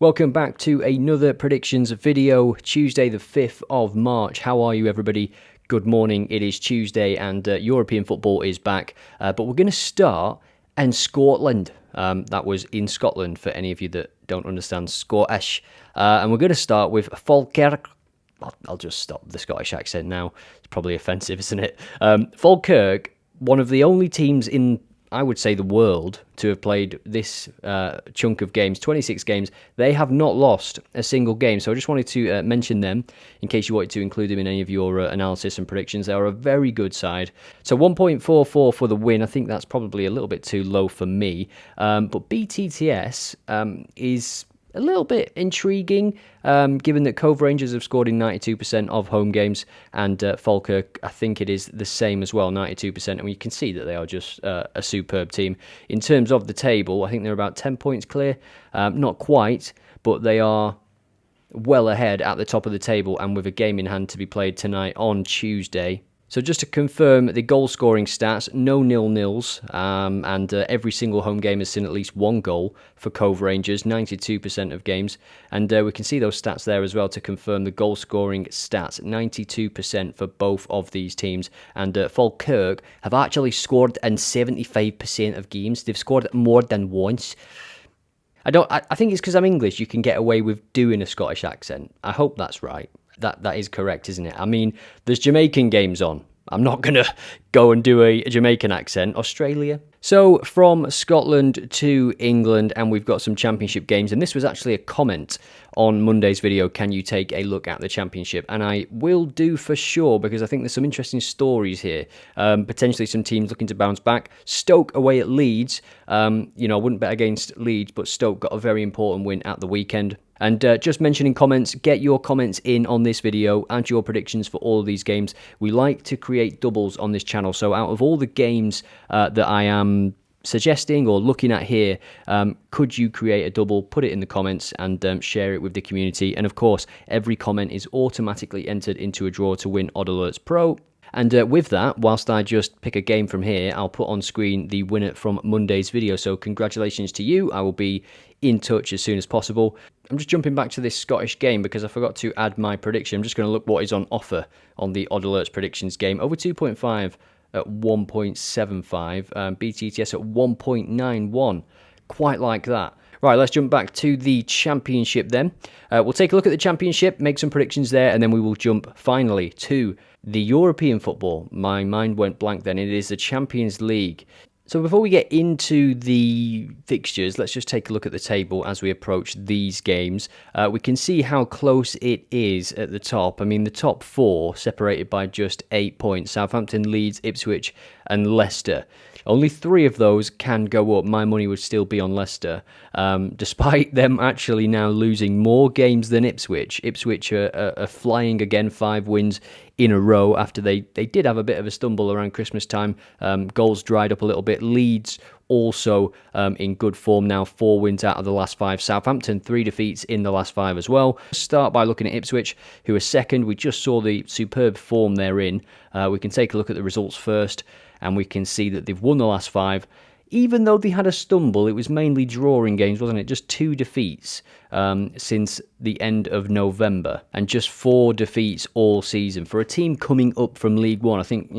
Welcome back to another predictions video, Tuesday the 5th of March. How are you, everybody? Good morning. It is Tuesday and European football is back. But we're going to start in Scotland. That was in Scotland for any of you that don't understand Scottish. And we're going to start with Falkirk. I'll just stop the Scottish accent now. It's probably offensive, isn't it? Falkirk, one of the only teams in, I would say, the world to have played this chunk of games, 26 games. They have not lost a single game. So I just wanted to mention them in case you wanted to include them in any of your analysis and predictions. They are a very good side. So 1.44 for the win. I think that's probably a little bit too low for me. But BTTS is a little bit intriguing, given that Cove Rangers have scored in 92% of home games, and Falkirk, I think it is the same as well, 92%, and you can see that they are just a superb team. In terms of the table, I think they're about 10 points clear, not quite, but they are well ahead at the top of the table, and with a game in hand to be played tonight on Tuesday. So just to confirm the goal scoring stats, no nil-nils, and every single home game has seen at least one goal for Cove Rangers, 92% of games. And we can see those stats there as well to confirm the goal scoring stats, 92% for both of these teams. And Falkirk have actually scored in 75% of games. They've scored more than once. I think it's because I'm English, you can get away with doing a Scottish accent. I hope that's right. That is correct, isn't it? I mean, there's Jamaican games on. I'm not going to go and do a Jamaican accent. Australia. So from Scotland to England, and we've got some Championship games. And this was actually a comment on Monday's video. Can you take a look at the Championship? And I will do for sure, because I think there's some interesting stories here. Potentially some teams looking to bounce back. Stoke away at Leeds. I wouldn't bet against Leeds, but Stoke got a very important win at the weekend. And just mentioning comments, get your comments in on this video and your predictions for all of these games. We like to create doubles on this channel. So out of all the games that I am suggesting or looking at here, could you create a double? Put it in the comments and share it with the community. And of course, every comment is automatically entered into a draw to win Odd Alerts Pro. And with that, whilst I just pick a game from here, I'll put on screen the winner from Monday's video. So congratulations to you. I will be in touch as soon as possible. I'm just jumping back to this Scottish game because I forgot to add my prediction. I'm just going to look what is on offer on the Odd Alerts predictions game. Over 2.5 at 1.75. BTTS at 1.91. Quite like that. Right, let's jump back to the Championship then. We'll take a look at the Championship, make some predictions there, and then we will jump finally to the European football. My mind went blank then. It is the Champions League. So before we get into the fixtures, let's just take a look at the table as we approach these games. We can see how close it is at the top. I mean, the top four separated by just 8 points. Southampton, Leeds, Ipswich and Leicester. Only 3 of those can go up. My money would still be on Leicester, despite them actually now losing more games than Ipswich. Ipswich are flying again, 5 wins in a row after they did have a bit of a stumble around Christmas time. Goals dried up a little bit. Leeds also in good form now, 4 wins out of the last 5. Southampton, 3 defeats in the last 5 as well. Start by looking at Ipswich, who are second. We just saw the superb form they're in. We can take a look at the results first, and we can see that they've won the last 5. Even though they had a stumble, it was mainly drawing games, wasn't it? Just 2 defeats since the end of November, and just 4 defeats all season. For a team coming up from League One, I think,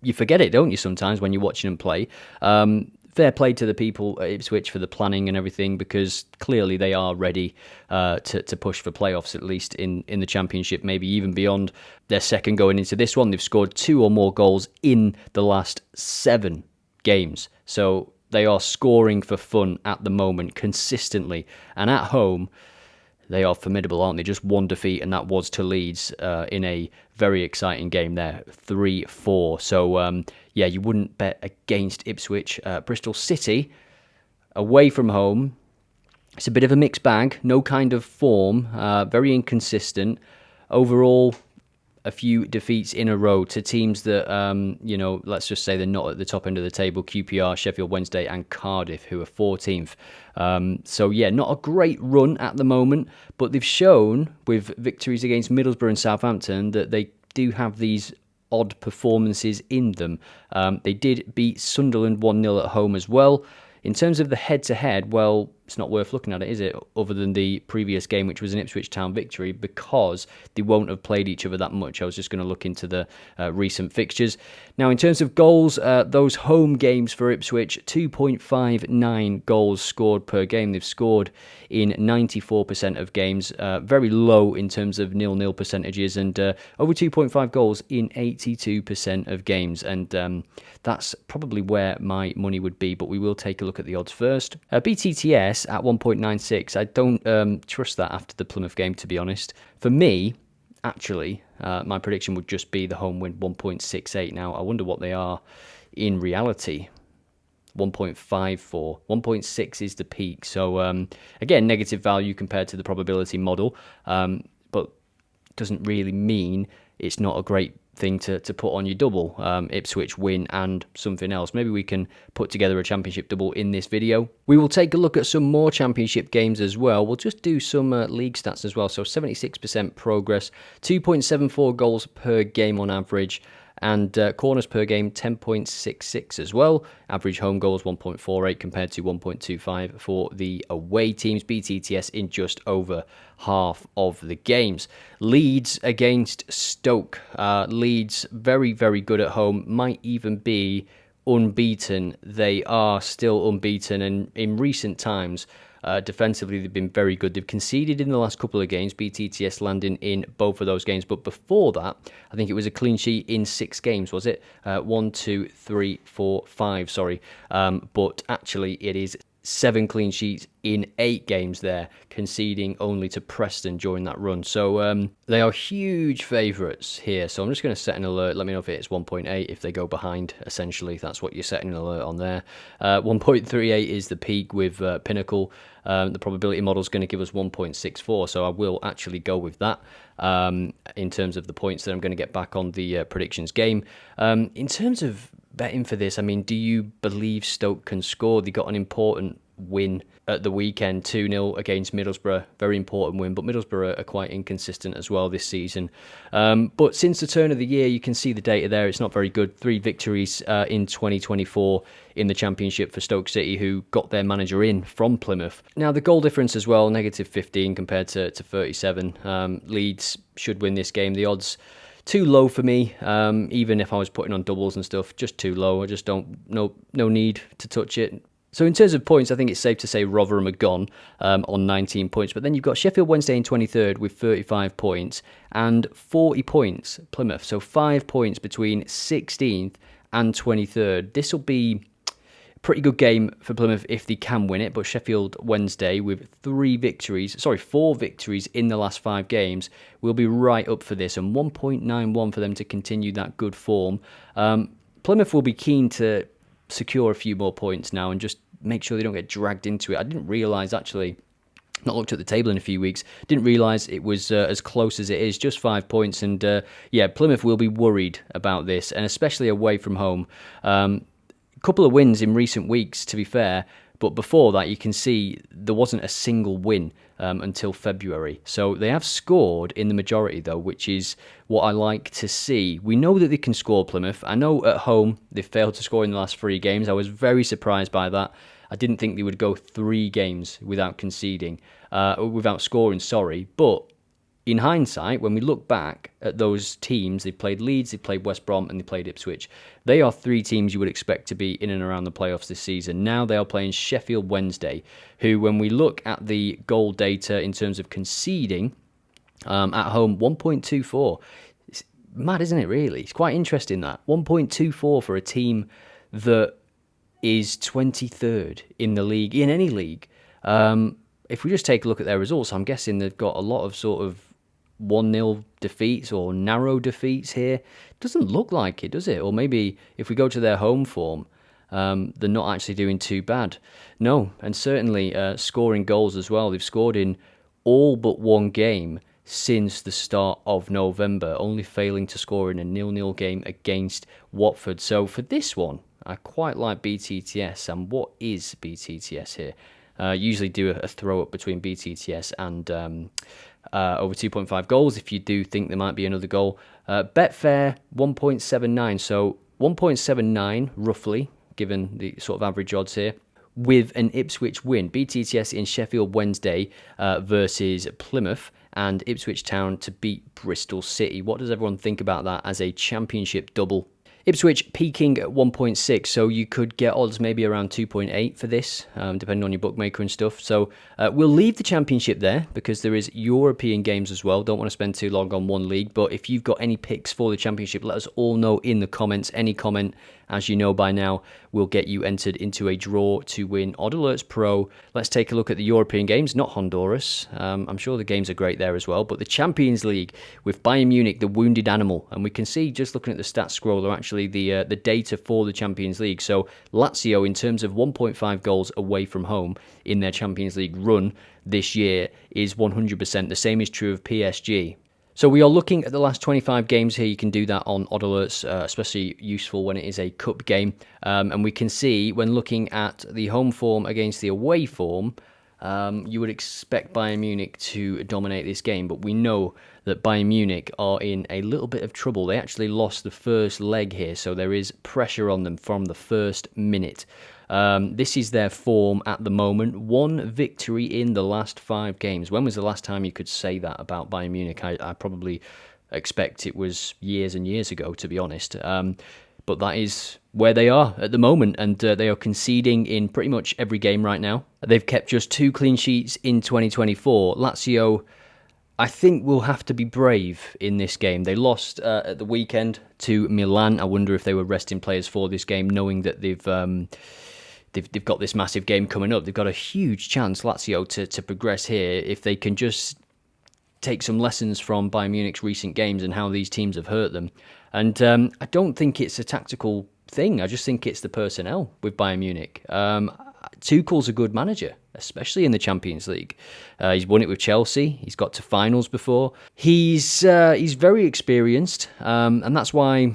you forget it, don't you, sometimes when you're watching them play. Fair play to the people at Ipswich for the planning and everything, because clearly they are ready to push for playoffs, at least in the Championship, maybe even beyond. Their second going into this one. They've scored 2 or more goals in the last 7 games. So they are scoring for fun at the moment consistently. And at home, they are formidable, aren't they? Just 1 defeat, and that was to Leeds in a very exciting game there, 3-4. So, yeah, you wouldn't bet against Ipswich. Bristol City, away from home, it's a bit of a mixed bag. No kind of form, very inconsistent. Overall, a few defeats in a row to teams that, let's just say they're not at the top end of the table. QPR, Sheffield Wednesday and Cardiff, who are 14th. So, yeah, not a great run at the moment, but they've shown with victories against Middlesbrough and Southampton that they do have these odd performances in them. They did beat Sunderland 1-0 at home as well. In terms of the head-to-head, well, it's not worth looking at it, is it? Other than the previous game, which was an Ipswich Town victory, because they won't have played each other that much. I was just going to look into the recent fixtures. Now, in terms of goals, those home games for Ipswich, 2.59 goals scored per game. They've scored in 94% of games, very low in terms of 0-0 percentages, and over 2.5 goals in 82% of games. And that's probably where my money would be, but we will take a look at the odds first. BTTS at 1.96. I don't trust that after the Plymouth game, to be honest. For me, actually, my prediction would just be the home win, 1.68. Now, I wonder what they are in reality. 1.54. 1.6 is the peak. So, again, negative value compared to the probability model, but doesn't really mean it's not a great thing to put on your double. Ipswich win and something else. Maybe we can put together a championship double in this video. We will take a look at some more championship games as well. We'll just do some league stats as well. So 76% progress, 2.74 goals per game on average, and corners per game 10.66 as well. Average home goals 1.48 compared to 1.25 for the away teams. BTTS in just over half of the games. Leeds against Stoke. Leeds very, very good at home. Might even be unbeaten. They are still unbeaten, and in recent times, defensively, they've been very good. They've conceded in the last couple of games, BTTS landing in both of those games. But before that, I think it was a clean sheet in 6 games, was it? 1, 2, 3, 4, 5, sorry. But actually, it is 7 clean sheets in 8 games there, conceding only to Preston during that run. So they are huge favourites here. So I'm just going to set an alert. Let me know if it's 1.8 if they go behind, essentially. That's what you're setting an alert on there. 1.38 is the peak with Pinnacle. The probability model is going to give us 1.64. So I will actually go with that in terms of the points that I'm going to get back on the predictions game. In terms of betting for this, I mean, do you believe Stoke can score? They got an important win at the weekend, 2-0 against Middlesbrough. Very important win, but Middlesbrough are quite inconsistent as well this season. But since the turn of the year, you can see the data there. It's not very good. 3 victories in 2024 in the Championship for Stoke City, who got their manager in from Plymouth. Now, the goal difference as well, negative 15 compared to 37. Leeds should win this game. The odds too low for me, even if I was putting on doubles and stuff, just too low. I just don't, no need to touch it. So in terms of points, I think it's safe to say Rotherham are gone on 19 points. But then you've got Sheffield Wednesday in 23rd with 35 points and 40 points, Plymouth. So 5 points between 16th and 23rd. This will be a pretty good game for Plymouth if they can win it. But Sheffield Wednesday with 4 victories in the last 5 games will be right up for this. And 1.91 for them to continue that good form. Plymouth will be keen to secure a few more points now and just make sure they don't get dragged into it. I didn't realise, actually, not looked at the table in a few weeks, didn't realise it was as close as it is, just 5 points. And yeah, Plymouth will be worried about this, and especially away from home. A couple of wins in recent weeks, to be fair, but before that, you can see there wasn't a single win until February. So they have scored in the majority, though, which is what I like to see. We know that they can score, Plymouth. I know at home they failed to score in the last 3 games. I was very surprised by that. I didn't think they would go 3 games without conceding, without scoring, sorry. But in hindsight, when we look back at those teams, they played Leeds, they played West Brom, and they played Ipswich. They are 3 teams you would expect to be in and around the playoffs this season. Now they are playing Sheffield Wednesday, who, when we look at the goal data in terms of conceding, at home, 1.24. It's mad, isn't it, really? It's quite interesting, that. 1.24 for a team that is 23rd in the league, in any league. If we just take a look at their results, I'm guessing they've got a lot of sort of 1-0 defeats or narrow defeats here. Doesn't look like it, does it? Or maybe if we go to their home form, they're not actually doing too bad. No, and certainly scoring goals as well. They've scored in all but 1 game since the start of November, only failing to score in a 0-0 game against Watford. So for this one, I quite like BTTS. And what is BTTS here? Usually do a throw-up between BTTS and over 2.5 goals if you do think there might be another goal. Betfair, 1.79. So 1.79, roughly, given the sort of average odds here. with an Ipswich win. BTTS in Sheffield Wednesday versus Plymouth, and Ipswich Town to beat Bristol City. What does everyone think about that as a championship double? Ipswich peaking at 1.6, so you could get odds maybe around 2.8 for this, depending on your bookmaker and stuff. So we'll leave the championship there because there is European games as well. Don't want to spend too long on one league, but if you've got any picks for the championship, let us all know in the comments. Any comment, as you know by now, will get you entered into a draw to win Odd Alerts Pro. Let's take a look at the European games, not Honduras. I'm sure the games are great there as well, but the Champions League with Bayern Munich, the wounded animal, and we can see just looking at the stats scroller actually the data for the Champions League. So Lazio, in terms of 1.5 goals away from home in their Champions League run this year, is 100%. The same is true of PSG. So we are looking at the last 25 games here. You can do that on Odd Alerts, especially useful when it is a cup game. And we can see when looking at the home form against the away form, you would expect Bayern Munich to dominate this game, but we know that Bayern Munich are in a little bit of trouble. They actually lost the first leg here, so there is pressure on them from the first minute. This is their form at the moment. 1 victory in the last 5 games. When was the last time you could say that about Bayern Munich? I probably expect it was years and years ago, to be honest. But that is where they are at the moment, and they are conceding in pretty much every game right now. They've kept just 2 clean sheets in 2024. Lazio, I think, will have to be brave in this game. They lost at the weekend to Milan. I wonder if they were resting players for this game, knowing that they've got this massive game coming up. They've got a huge chance, Lazio, to progress here if they can just take some lessons from Bayern Munich's recent games and how these teams have hurt them. And I don't think it's a tactical thing. I just think it's the personnel with Bayern Munich. Tuchel's a good manager, especially in the Champions League. He's won it with Chelsea. He's got to finals before. He's very experienced, and that's why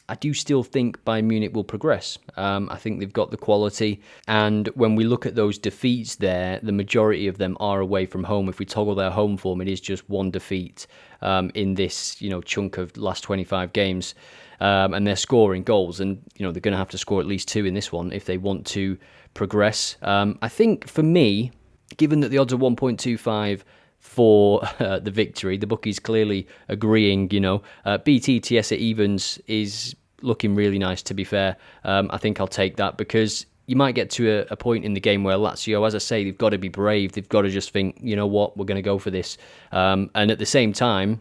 I do still think Bayern Munich will progress. I think they've got the quality, and when we look at those defeats there, the majority of them are away from home. If we toggle their home form, it is just 1 defeat in this chunk of last 25 games, and they're scoring goals, and they're going to have to score at least 2 in this one if they want to progress. I think for me, given that the odds are 1.25 for the victory, the bookies clearly agreeing. BTTS at evens is looking really nice, to be fair. I think I'll take that because you might get to a point in the game where Lazio, as I say, they've got to be brave. They've got to just think, you know what, we're going to go for this. And at the same time,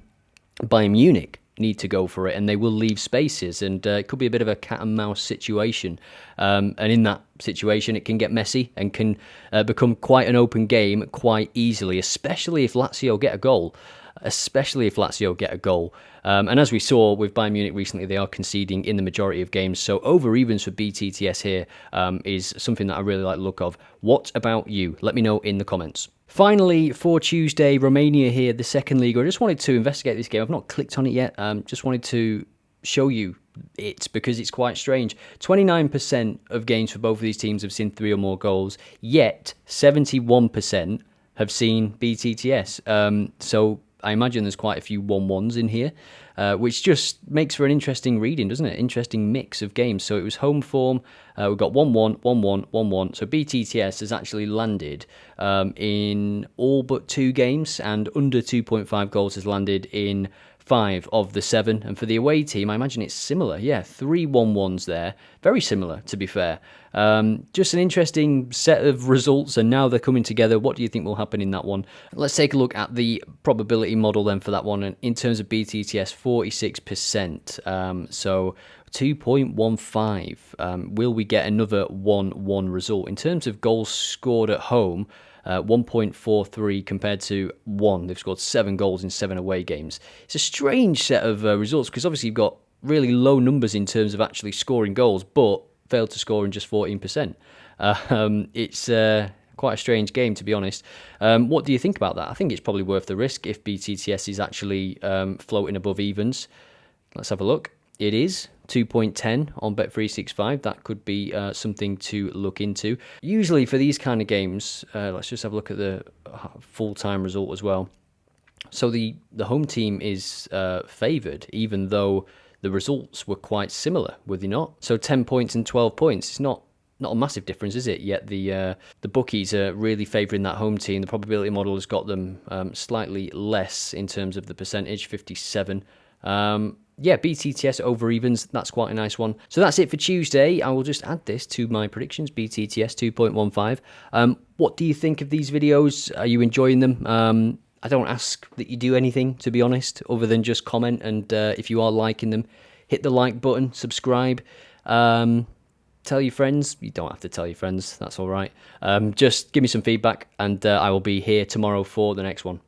Bayern Munich need to go for it, and they will leave spaces, and it could be a bit of a cat and mouse situation, and in that situation it can get messy and can become quite an open game quite easily, especially if Lazio get a goal. And as we saw with Bayern Munich recently, they are conceding in the majority of games, so over evens for BTTS here is something that I really like the look of. What about you? Let me know in the comments. Finally, for Tuesday, Romania here, the second league. I just wanted to investigate this game. I've not clicked on it yet. Just wanted to show you it because it's quite strange. 29% of games for both of these teams have seen 3 or more goals, yet 71% have seen BTTS. So I imagine there's quite a few 1-1s in here, which just makes for an interesting reading, doesn't it? Interesting mix of games. So it was home form. We've got 1-1, 1-1, 1-1. So BTTS has actually landed in all but 2 games, and under 2.5 goals has landed in 5 of the 7. And for the away team, I imagine it's similar. Yeah, 3 1-1s there. Very similar, to be fair. Just an interesting set of results, and now they're coming together. What do you think will happen in that one? Let's take a look at the probability model then for that one. And in terms of BTTS, 46%. So 2.15. Will we get another 1-1 result? In terms of goals scored at home, 1.43 compared to 1. They've scored 7 goals in 7 away games. It's a strange set of results because obviously you've got really low numbers in terms of actually scoring goals, but failed to score in just 14%. It's quite a strange game, to be honest. What do you think about that? I think it's probably worth the risk if BTTS is actually floating above evens. Let's have a look. It is 2.10 on Bet365. That could be something to look into. Usually for these kind of games, let's just have a look at the full-time result as well. So the home team is favoured, even though the results were quite similar, were they not? So 10 points and 12 points. It's not not a massive difference, is it? Yet the bookies are really favouring that home team. The probability model has got them slightly less in terms of the percentage, 57. Yeah, BTTS over evens, that's quite a nice one. So that's it for Tuesday. I will just add this to my predictions, BTTS 2.15. What do you think of these videos? Are you enjoying them? I don't ask that you do anything, to be honest, other than just comment. And if you are liking them, hit the like button, subscribe. Tell your friends. You don't have to tell your friends. That's all right. Just give me some feedback, and I will be here tomorrow for the next one.